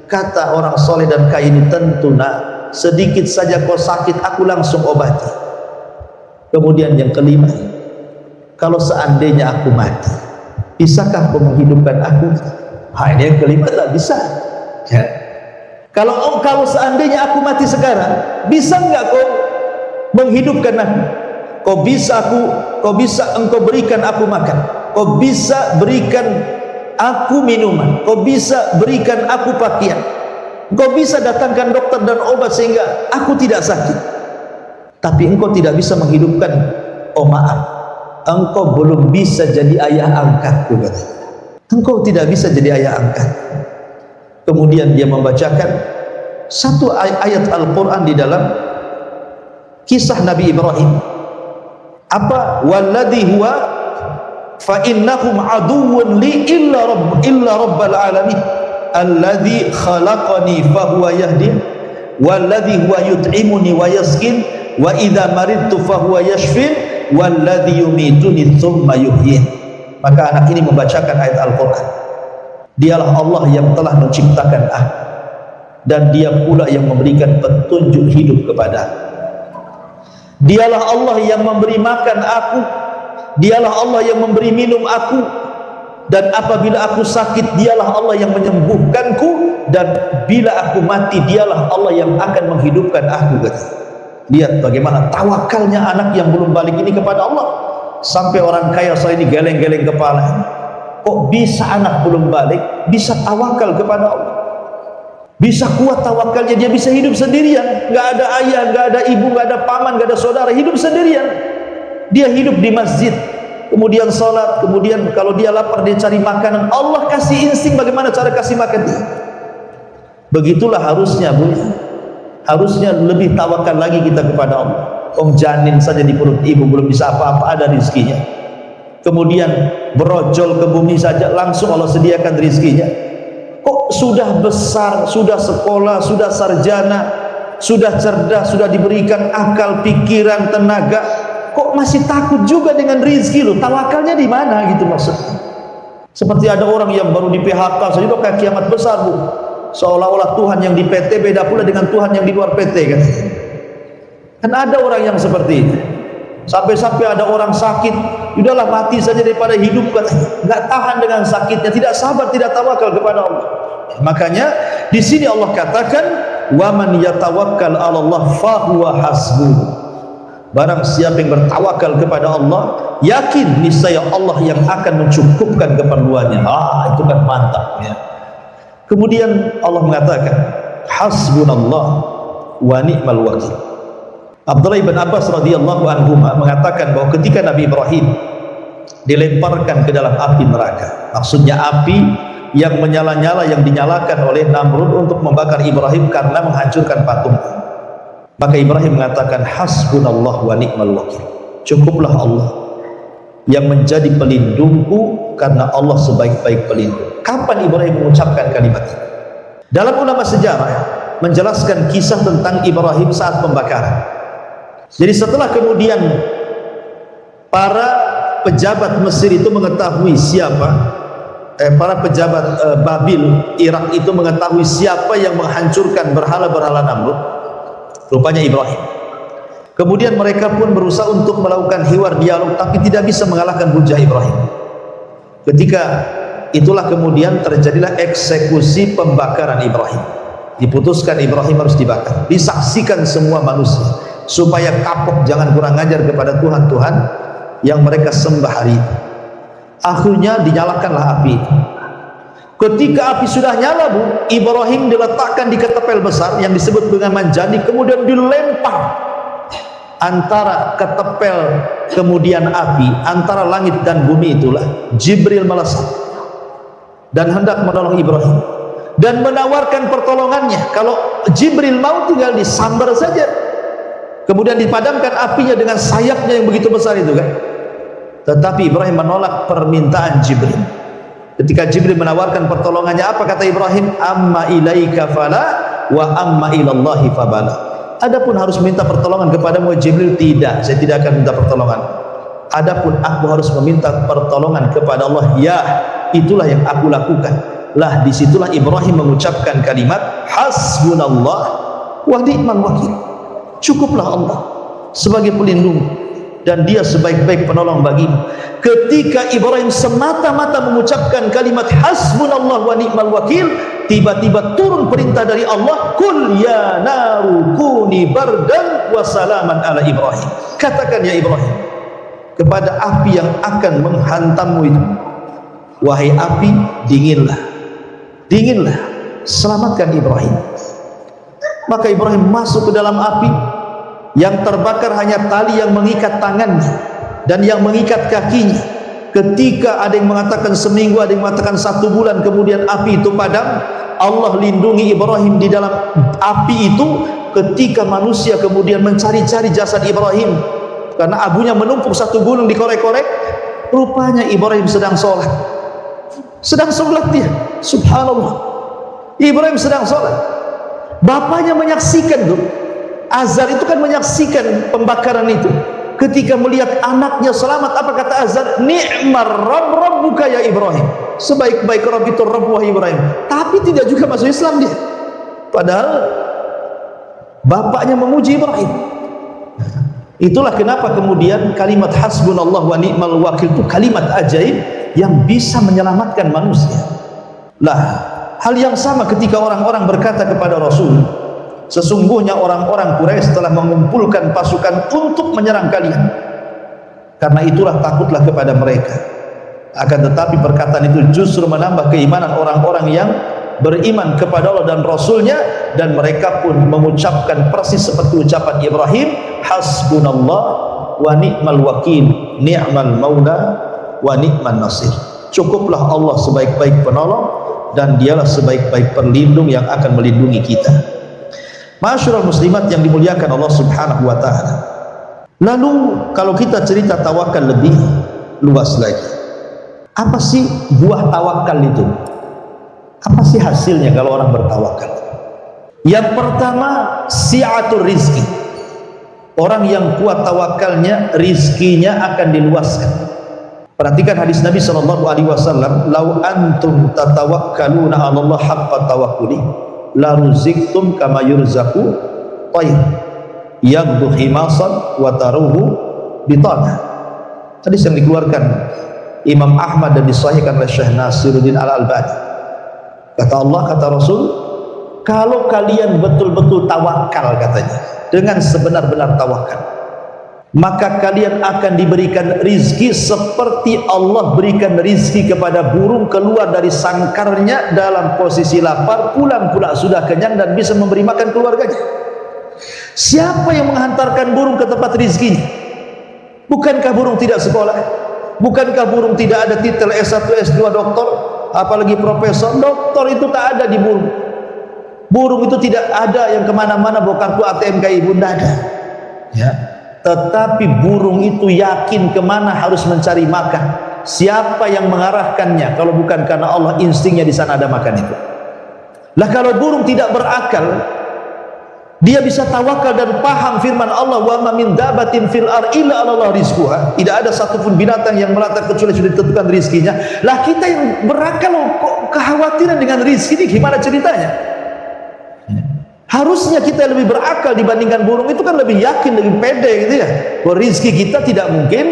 Kata orang soleh dan kaya ini, "Tentu nak, sedikit saja kau sakit aku langsung obati." Kemudian yang kelima, "Kalau seandainya aku mati, bisakah kau menghidupkan aku?" Ini yang kelima, tak bisa ya. Kalau seandainya aku mati sekarang, bisa enggak kau menghidupkan aku? Kau bisa engkau berikan aku makan, kau bisa berikan aku minuman, kau bisa berikan aku pakaian, kau bisa datangkan dokter dan obat sehingga aku tidak sakit. Tapi engkau tidak bisa menghidupkan. Oh maaf, engkau belum bisa jadi ayah angkatku, kata. Engkau tidak bisa jadi ayah angkat. Kemudian dia membacakan satu ayat Al-Quran di dalam kisah Nabi Ibrahim. Apa? "Walladhi huwa fa innahum aduwwun li illa rabbal alamin alladhi khalaqani fa huwa yahdin walladhi huwa yut'imuni wa yasqin wa idza maridtu fa huwa yashfin walladhi yumituni tsumma yuhyin." Maka anak ini membacakan ayat Al-Quran. Dialah Allah yang telah menciptakan aku, dan dia pula yang memberikan petunjuk hidup kepada aku. Dialah Allah yang memberi makan aku, dialah Allah yang memberi minum aku, dan apabila aku sakit dialah Allah yang menyembuhkanku, dan bila aku mati dialah Allah yang akan menghidupkan aku. Lihat bagaimana tawakalnya anak yang belum balik ini kepada Allah. Sampai orang kaya saya ini geleng-geleng kepala. Kok bisa anak belum balik bisa tawakal kepada Allah, bisa kuat tawakalnya, dia bisa hidup sendirian, nggak ada ayah, nggak ada ibu, nggak ada paman, nggak ada saudara, hidup sendirian. Dia hidup di masjid, kemudian sholat, kemudian kalau dia lapar dia cari makanan. Allah kasih insting bagaimana cara kasih makan dia. Begitulah harusnya, Bu. Harusnya lebih tawakal lagi kita kepada Allah. Janin saja di perut ibu belum bisa apa-apa, ada rizkinya. Kemudian berojol ke bumi saja langsung Allah sediakan rizkinya. Kok sudah besar, sudah sekolah, sudah sarjana, sudah cerdas, sudah diberikan akal, pikiran, tenaga, kok masih takut juga dengan rizki loh? Tawakalnya di mana gitu maksudnya? Seperti ada orang yang baru di PHK saja udah kayak kiamat besar, Bu. Seolah-olah Tuhan yang di PT beda pula dengan Tuhan yang di luar PT kan. Kan ada orang yang seperti itu. Sampai-sampai ada orang sakit, udahlah mati saja daripada hidup katanya. Enggak tahan dengan sakitnya, tidak sabar, tidak tawakal kepada Allah. Makanya di sini Allah katakan, "Wa man yatawakkal 'ala Allah fa huwa hasbuh." Barang siapa yang bertawakal kepada Allah, yakin niscaya Allah yang akan mencukupkan keperluannya. Itu kan mantap ya. Kemudian Allah mengatakan, "Hasbunallah wa ni'mal wakil." Abdullah bin Abbas radhiyallahu anhu mengatakan bahwa ketika Nabi Ibrahim dilemparkan ke dalam api neraka, maksudnya api yang menyala-nyala yang dinyalakan oleh Namrud untuk membakar Ibrahim karena menghancurkan patung, maka Ibrahim mengatakan, "Hasbunallah wa ni'mal wakil." Cukuplah Allah yang menjadi pelindungku, karena Allah sebaik-baik pelindung. Kapan Ibrahim mengucapkan kalimat ini? Dalam ulama sejarah menjelaskan kisah tentang Ibrahim saat pembakaran. Jadi setelah kemudian para pejabat Mesir itu mengetahui siapa, para pejabat Babil, Irak itu mengetahui siapa yang menghancurkan berhala-berhala Namrud, rupanya Ibrahim. Kemudian mereka pun berusaha untuk melakukan hiwar dialog, tapi tidak bisa mengalahkan hujah Ibrahim. Ketika itulah kemudian terjadilah eksekusi pembakaran Ibrahim. Diputuskan Ibrahim harus dibakar, disaksikan semua manusia, supaya kapok jangan kurang ajar kepada Tuhan-Tuhan yang mereka sembah hari itu. Akhirnya dinyalakanlah api itu. Ketika api sudah nyala, Ibrahim diletakkan di ketepel besar yang disebut dengan manjani, kemudian dilempar antara ketepel kemudian api, antara langit dan bumi. Itulah Jibril melesat dan hendak menolong Ibrahim dan menawarkan pertolongannya. Kalau Jibril mau tinggal disambar saja, kemudian dipadamkan apinya dengan sayapnya yang begitu besar itu kan. Tetapi Ibrahim menolak permintaan Jibril. Ketika Jibril menawarkan pertolongannya, apa kata Ibrahim? "Amma ilaika fala wa amma ilallahi fabala." Adapun harus minta pertolongan kepadamu Jibril, tidak, saya tidak akan minta pertolongan. Adapun aku harus meminta pertolongan kepada Allah, ya, itulah yang aku lakukan. Lah disitulah Ibrahim mengucapkan kalimat hasbunallah wa ni'mal wakil. Cukuplah Allah sebagai pelindung dan dia sebaik-baik penolong bagimu. Ketika Ibrahim semata-mata mengucapkan kalimat hasbunallah wa ni'mal wakil, tiba-tiba turun perintah dari Allah, "Qul ya naru kuni bardan wa salaman ala Ibrahim." Katakan ya Ibrahim kepada api yang akan menghantammu itu, "Wahai api, dinginlah, dinginlah, selamatkan Ibrahim." Maka Ibrahim masuk ke dalam api yang terbakar hanya tali yang mengikat tangannya dan yang mengikat kakinya. Ketika ada yang mengatakan seminggu, ada yang mengatakan 1 bulan, kemudian api itu padam. Allah lindungi Ibrahim di dalam api itu. Ketika manusia kemudian mencari-cari jasad Ibrahim karena abunya menumpuk satu gunung, dikorek-korek, rupanya Ibrahim sedang sholat. Sedang sholat dia, subhanallah. Ibrahim sedang sholat. Bapaknya menyaksikan tuh. Azar itu kan menyaksikan pembakaran itu. Ketika melihat anaknya selamat, apa kata Azar? "Ni'mar rabb rabbuka ya Ibrahim." Sebaik-baik Rabb itu Rabb wahai Ibrahim. Tapi tidak juga masuk Islam dia. Padahal bapaknya memuji Ibrahim. Itulah kenapa kemudian kalimat hasbunallah wa ni'mal wakil itu kalimat ajaib yang bisa menyelamatkan manusia. Lah, hal yang sama ketika orang-orang berkata kepada Rasul, "Sesungguhnya orang-orang Quraisy telah mengumpulkan pasukan untuk menyerang kalian. Karena itulah takutlah kepada mereka." Akan tetapi perkataan itu justru menambah keimanan orang-orang yang beriman kepada Allah dan Rasulnya, dan mereka pun mengucapkan persis seperti ucapan Ibrahim, "Hasbunallah wa ni'mal wakil, ni'mal maula wa ni'man nasir." Cukuplah Allah sebaik-baik penolong dan dialah sebaik-baik perlindung yang akan melindungi kita. Masyarul muslimat yang dimuliakan Allah subhanahu wa ta'ala. Lalu kalau kita cerita tawakal lebih luas lagi, apa sih buah tawakal itu? Apa sih hasilnya kalau orang bertawakal? Yang pertama, si'atul rizki. Orang yang kuat tawakalnya, rizkinya akan diluaskan. Perhatikan hadis Nabi sallallahu alaihi wasallam, "Lau antum tatawakkaluna 'ala Allah haqqa tawakkuli, la ruziktum kama yurzaqu tayr, yaghdu khimasan wa taruhu bitana." Hadis yang dikeluarkan Imam Ahmad dan disahihkan oleh Syekh Nasiruddin Al-Albani. Kata Allah, kata Rasul, kalau kalian betul-betul tawakal, katanya, dengan sebenar-benar tawakal, maka kalian akan diberikan rizki seperti Allah berikan rizki kepada burung keluar dari sangkarnya dalam posisi lapar, pulang pula sudah kenyang dan bisa memberi makan keluarganya. Siapa yang menghantarkan burung ke tempat rizkinya? Bukankah burung tidak sekolah? Bukankah burung tidak ada titel S1, S2, doktor, apalagi profesor? Doktor itu tak ada di burung. Burung itu tidak ada yang kemana-mana bawa kartu ATM kayak ibu, tidak ada, ya. Tetapi burung itu yakin kemana harus mencari makan. Siapa yang mengarahkannya kalau bukan karena Allah? Instingnya di sana ada makan itu. Lah kalau burung tidak berakal, dia bisa tawakal dan paham firman Allah, wa ma min dabatin fil ardi illa 'ala Allah rizquha. Tidak ada satupun binatang yang melata kecuali sudah ditentukan rizkinya. Lah kita yang berakal kok kekhawatiran dengan rizki ini, gimana ceritanya? Harusnya kita lebih berakal dibandingkan burung. Itu kan lebih yakin, lebih pede gitu ya, bahwa rizki kita tidak mungkin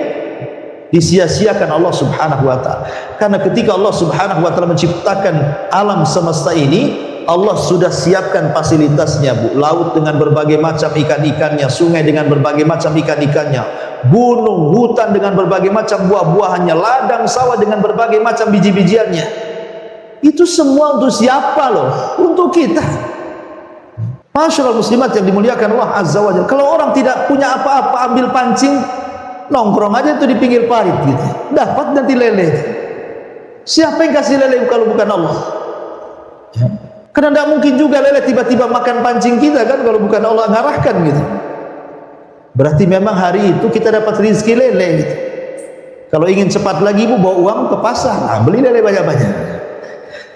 disia-siakan Allah subhanahu wa ta'ala. Karena ketika Allah subhanahu wa ta'ala menciptakan alam semesta ini, Allah sudah siapkan fasilitasnya, Bu. Laut dengan berbagai macam ikan-ikannya, sungai dengan berbagai macam ikan-ikannya, gunung, hutan dengan berbagai macam buah-buahannya, ladang sawah dengan berbagai macam biji-bijiannya. Itu semua untuk siapa loh? Untuk kita. Masyaallah muslimat yang dimuliakan Allah Azza wa Jalla. Kalau orang tidak punya apa-apa, ambil pancing, nongkrong aja itu di pinggir parit gitu, dapat nanti lele. Siapa yang kasih lele kalau bukan Allah? Ya. Karena tidak mungkin juga lele tiba-tiba makan pancing kita kan, kalau bukan Allah ngarahkan gitu. Berarti memang hari itu kita dapat rezeki lele gitu. Kalau ingin cepat lagi, Bu, bawa uang ke pasar, beli lele banyak-banyak.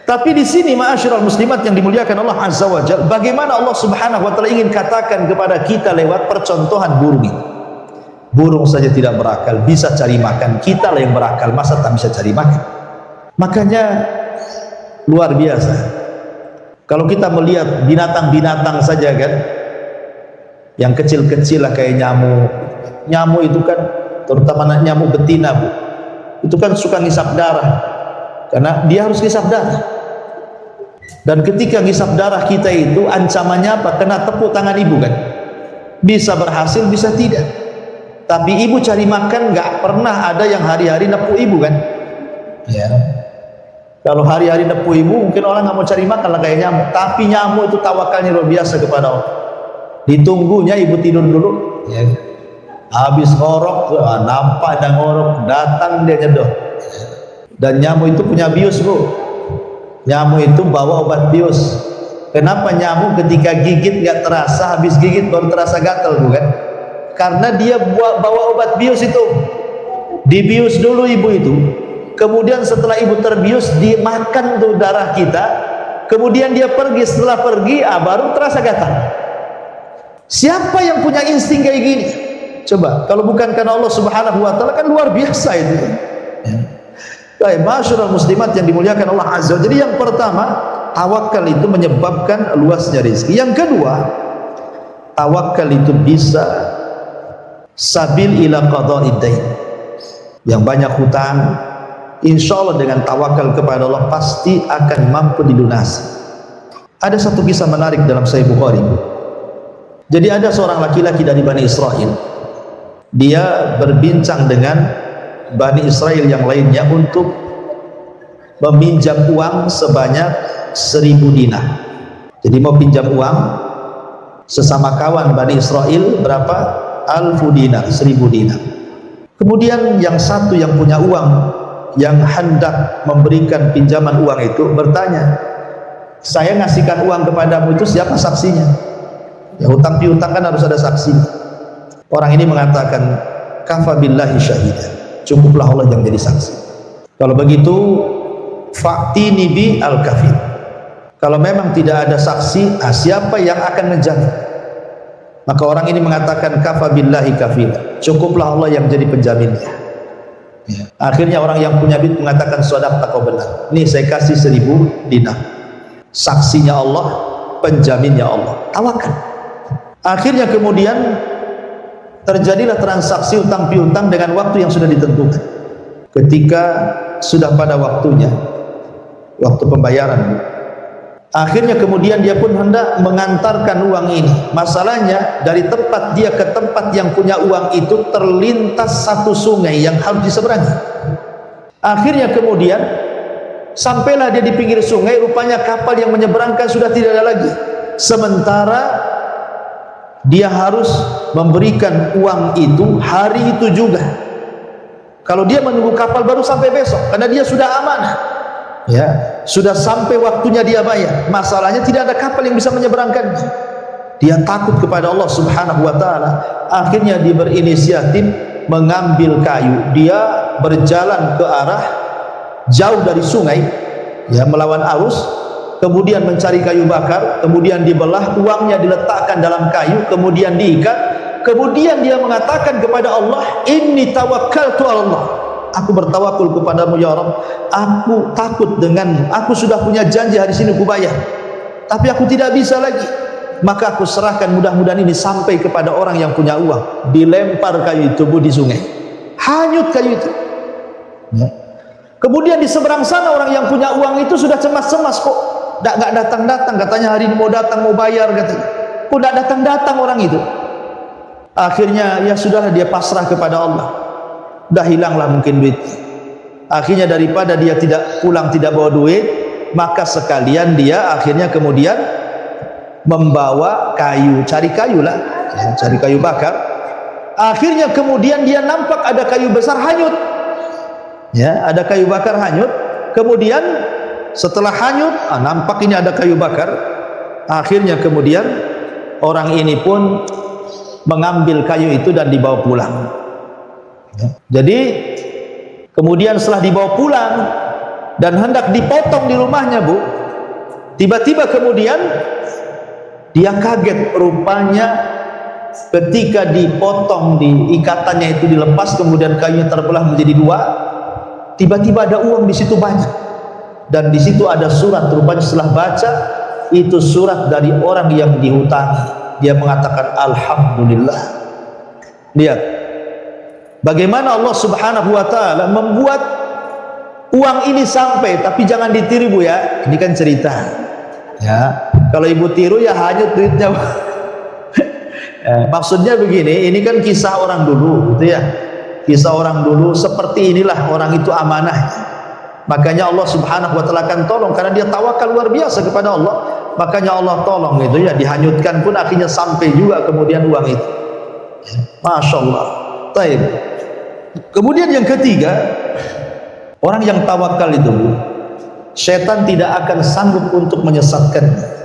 Tapi di sini ma'asyiral muslimat yang dimuliakan Allah Azza wa Jalla, bagaimana Allah Subhanahu wa taala ingin katakan kepada kita lewat percontohan burung ini. Burung saja tidak berakal, bisa cari makan. Kita lah yang berakal, masa tak bisa cari makan? Makanya luar biasa. Kalau kita melihat binatang-binatang saja kan, yang kecil-kecil lah kayak nyamuk. Nyamuk itu kan, terutama nyamuk betina, Bu, itu kan suka ngisap darah. Karena dia harus ngisap darah. Dan ketika ngisap darah kita itu ancamannya apa? Kena tepuk tangan ibu kan. Bisa berhasil, bisa tidak. Tapi ibu cari makan nggak pernah ada yang hari-hari nepuk ibu kan? Ya. Kalau hari-hari nepuk ibu, mungkin orang nggak mau cari makan lah kayak nyamuk. Tapi nyamuk itu tawakalnya luar biasa kepada Allah. Ditunggunya ibu tidur dulu. Ya. Habis ngorok, nampak ada ngorok, datang dia nyedot. Dan nyamuk itu punya bius, Bu. Nyamuk itu bawa obat bius. Kenapa nyamuk ketika gigit nggak terasa, habis gigit baru terasa gatal, bukan? Karena dia bawa obat bius itu. Dibius dulu ibu itu. Kemudian setelah ibu terbius, dimakan tuh darah kita. Kemudian dia pergi, setelah pergi, baru terasa gatal. Siapa yang punya insting kayak gini? Coba, kalau bukan karena Allah Subhanahu wa taala, kan luar biasa itu. Ya. Baik, masyaallah muslimat yang dimuliakan Allah Azza. Jadi yang pertama, tawakal itu menyebabkan luasnya rezeki. Yang kedua, tawakal itu bisa sabil ila qada'id dain. Yang banyak hutang, insya Allah dengan tawakal kepada Allah pasti akan mampu dilunasi. Ada satu kisah menarik dalam Sahih Bukhari. Jadi ada seorang laki-laki dari Bani Israel. Dia berbincang dengan Bani Israel yang lainnya untuk meminjam uang sebanyak 1000 dinar. Jadi mau pinjam uang sesama kawan Bani Israel berapa? 1000 dinar, 1000 dinar. Kemudian yang satu yang punya uang, yang hendak memberikan pinjaman uang itu bertanya, saya ngasihkan uang kepadamu itu siapa saksinya? Ya, hutang piutang kan harus ada saksi. Orang ini mengatakan, kafa billahi syahidah, cukuplah Allah yang jadi saksi. Kalau begitu, fa'tini bi al-kafir. Kalau memang tidak ada saksi, siapa yang akan menjamin? Maka orang ini mengatakan, kafa billahi kafir, cukuplah Allah yang jadi penjaminnya. Ya. Akhirnya orang yang punya duit mengatakan shadaqta, kau benar. Nih saya kasih 1000 dinar. Saksinya Allah, penjaminnya Allah. Tawakal. Akhirnya kemudian terjadilah transaksi utang piutang dengan waktu yang sudah ditentukan. Ketika sudah pada waktunya, waktu pembayaran, akhirnya kemudian dia pun hendak mengantarkan uang ini. Masalahnya dari tempat dia ke tempat yang punya uang itu terlintas satu sungai yang harus diseberangi. Akhirnya kemudian sampailah dia di pinggir sungai, rupanya kapal yang menyeberangkan sudah tidak ada lagi. Sementara dia harus memberikan uang itu hari itu juga. Kalau dia menunggu kapal baru sampai besok, karena dia sudah amanah, ya, sudah sampai waktunya dia bayar. Masalahnya tidak ada kapal yang bisa menyeberangkannya. Dia takut kepada Allah Subhanahu wa taala. Akhirnya dia berinisiatif mengambil kayu. Dia berjalan ke arah jauh dari sungai, ya, melawan arus, kemudian mencari kayu bakar, kemudian dibelah, uangnya diletakkan dalam kayu, kemudian diikat. Kemudian dia mengatakan kepada Allah, inni tawakkaltu ala Allah. Aku bertawakul kepadamu ya Rabb. Aku takut dengan, aku sudah punya janji hari sini ku bayar, tapi aku tidak bisa lagi. Maka aku serahkan, mudah-mudahan ini sampai kepada orang yang punya uang. Dilempar kayu itu di sungai, hanyut kayu itu, ya. Kemudian di seberang sana orang yang punya uang itu sudah cemas-cemas, kok nggak datang-datang, katanya hari ini mau datang mau bayar, katanya kok nggak datang-datang orang itu. Akhirnya ya sudahlah, dia pasrah kepada Allah. Dah hilanglah mungkin duit. Akhirnya daripada dia tidak pulang tidak bawa duit, maka sekalian dia akhirnya kemudian membawa kayu, cari kayu lah, ya, cari kayu bakar. Akhirnya kemudian dia nampak ada kayu besar hanyut, ya, ada kayu bakar hanyut. Kemudian setelah hanyut, nampak ini ada kayu bakar. Akhirnya kemudian orang ini pun mengambil kayu itu dan dibawa pulang, ya. Jadi kemudian setelah dibawa pulang dan hendak dipotong di rumahnya, Bu, tiba-tiba kemudian dia kaget. Rupanya ketika dipotong, di ikatannya itu dilepas, kemudian kayunya terbelah menjadi dua, tiba-tiba ada uang di situ banyak, dan di situ ada surat. Rupanya setelah baca, itu surat dari orang yang dihutangi. Dia mengatakan alhamdulillah. Lihat bagaimana Allah Subhanahu wa taala membuat uang ini sampai. Tapi jangan ditiru, Bu, ya. Ini kan cerita, ya. Kalau ibu tiru ya hanyut duitnya. Maksudnya begini, ini kan kisah orang dulu, gitu ya. Kisah orang dulu seperti inilah, orang itu amanah. Makanya Allah Subhanahu wa taala akan tolong karena dia tawakal luar biasa kepada Allah. Makanya Allah tolong, gitu ya. Dihanyutkan pun akhirnya sampai juga kemudian uang itu. Masya Allah. Taib. Kemudian yang ketiga, orang yang tawakal itu, setan tidak akan sanggup untuk menyesatkannya.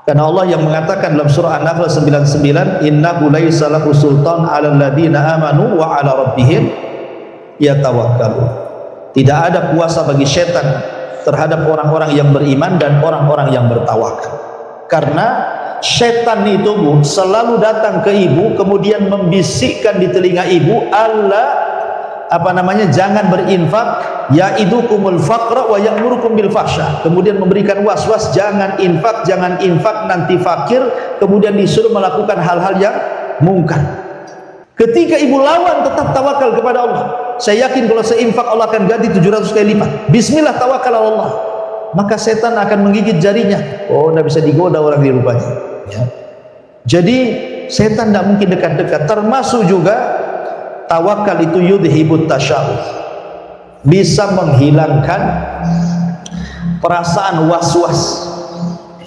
Karena Allah yang mengatakan dalam surah An-Nahl 99, innahu laisa lahu sultan 'alal ladzina amanu wa 'ala rabbihim yatawakkalun. Tidak ada kuasa bagi setan terhadap orang-orang yang beriman dan orang-orang yang bertawakal. Karena setan itu, Bu, selalu datang ke ibu, kemudian membisikkan di telinga ibu, Allah jangan berinfak, ya'idukumul faqra wa ya'murukum bil fahsya. Kemudian memberikan was-was, jangan infak nanti fakir, kemudian disuruh melakukan hal-hal yang mungkar. Ketika ibu lawan, tetap tawakal kepada Allah. Saya yakin kalau saya infak, Allah akan ganti 700 kali lipat. Bismillah, tawakal Allah. Maka setan akan menggigit jarinya. Oh, tidak bisa digoda orang di rupanya, ya. Jadi setan tidak mungkin dekat-dekat. Termasuk juga tawakal itu yudhibut tasya'uf, bisa menghilangkan perasaan was-was,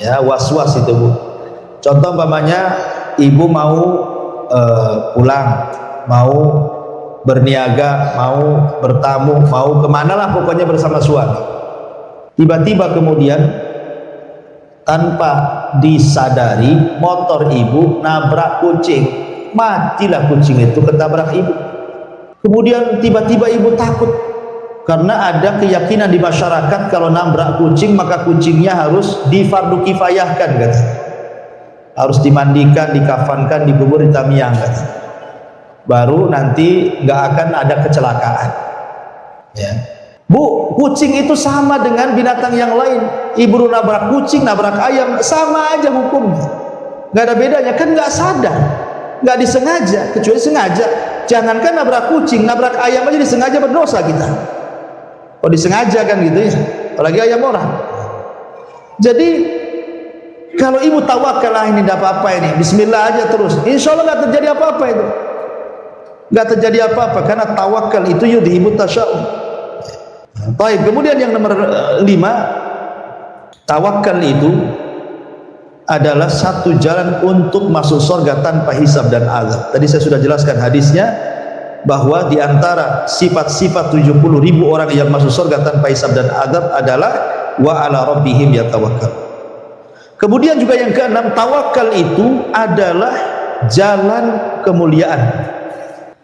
ya, was-was itu, Bu. Contoh umpamanya ibu mau pulang, mau berniaga, mau bertamu, mau kemana lah pokoknya bersama suami. Tiba-tiba kemudian tanpa disadari motor ibu nabrak kucing, matilah kucing itu ketabrak ibu. Kemudian tiba-tiba ibu takut karena ada keyakinan di masyarakat kalau nabrak kucing maka kucingnya harus difardu kifayahkan, guys. Harus dimandikan, dikafankan, dikubur di tamiang, guys. Baru nanti nggak akan ada kecelakaan. Ya. Bu, kucing itu sama dengan binatang yang lain. Ibu nabrak kucing, nabrak ayam, sama aja hukumnya. Nggak ada bedanya, kan nggak sadar, nggak disengaja. Kecuali sengaja, jangankan nabrak kucing, nabrak ayam aja disengaja berdosa kita. Oh disengaja kan gitu ya, apalagi ayam orang. Jadi kalau ibu tawakal, lah ini tidak apa-apa ini, Bismillah aja terus, insya Allah nggak terjadi apa-apa itu, nggak terjadi apa-apa karena tawakal itu yudhibut tasya'um. Baik, kemudian yang nomor 5, tawakal itu adalah satu jalan untuk masuk surga tanpa hisab dan azab. Tadi saya sudah jelaskan hadisnya, bahwa di antara sifat-sifat 70.000 orang yang masuk surga tanpa hisab dan azab adalah wa ala rabbihim yatawakkal. Kemudian juga yang keenam, tawakal itu adalah jalan kemuliaan.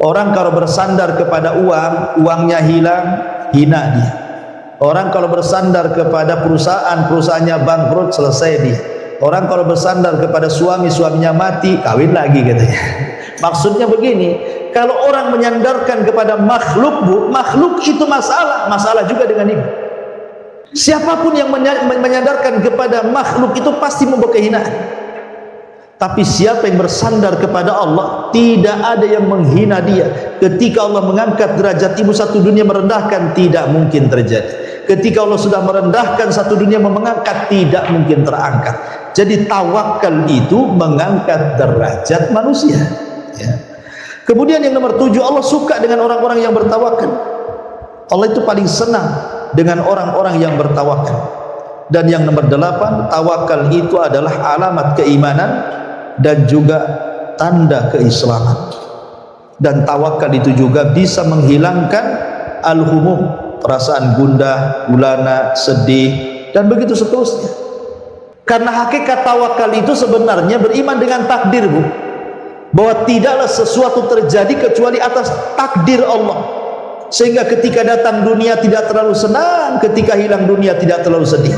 Orang kalau bersandar kepada uang, uangnya hilang, hina dia. Orang kalau bersandar kepada perusahaan, perusahaannya bangkrut, selesai dia. Orang kalau bersandar kepada suami, suaminya mati, kawin lagi katanya. Maksudnya begini, kalau orang menyandarkan kepada makhluk, bu, makhluk itu masalah juga dengan ibu. Siapapun yang menyandarkan kepada makhluk itu pasti membawa kehinaan. Tapi siapa yang bersandar kepada Allah, tidak ada yang menghina dia. Ketika Allah mengangkat derajat ibu, satu dunia merendahkan, tidak mungkin terjadi. Ketika Allah sudah merendahkan, satu dunia mengangkat, tidak mungkin terangkat. Jadi tawakal itu mengangkat derajat manusia, ya. Kemudian yang nomor 7, Allah suka dengan orang-orang yang bertawakal. Allah itu paling senang dengan orang-orang yang bertawakal. Dan yang nomor 8, tawakal itu adalah alamat keimanan dan juga tanda keislaman. Dan tawakal itu juga bisa menghilangkan al-humum, perasaan gundah, gulana, sedih, dan begitu seterusnya. Karena hakikat tawakal itu sebenarnya beriman dengan takdir, bu, bahwa tidaklah sesuatu terjadi kecuali atas takdir Allah. Sehingga ketika datang dunia tidak terlalu senang, ketika hilang dunia tidak terlalu sedih.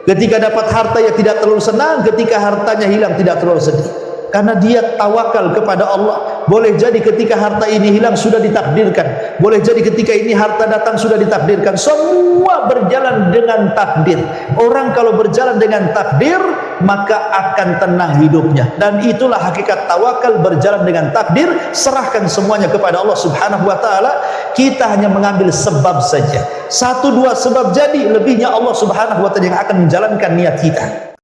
Ketika dapat harta ya tidak terlalu senang, ketika hartanya hilang tidak terlalu sedih. Karena dia tawakal kepada Allah. Boleh jadi ketika harta ini hilang sudah ditakdirkan, boleh jadi ketika ini harta datang sudah ditakdirkan. Semua berjalan dengan takdir. Orang kalau berjalan dengan takdir, maka akan tenang hidupnya. Dan itulah hakikat tawakal, berjalan dengan takdir. Serahkan semuanya kepada Allah Subhanahu wa ta'ala. Kita hanya mengambil sebab saja, 1-2 sebab jadi, lebihnya Allah Subhanahu wa ta'ala yang akan menjalankan niat kita.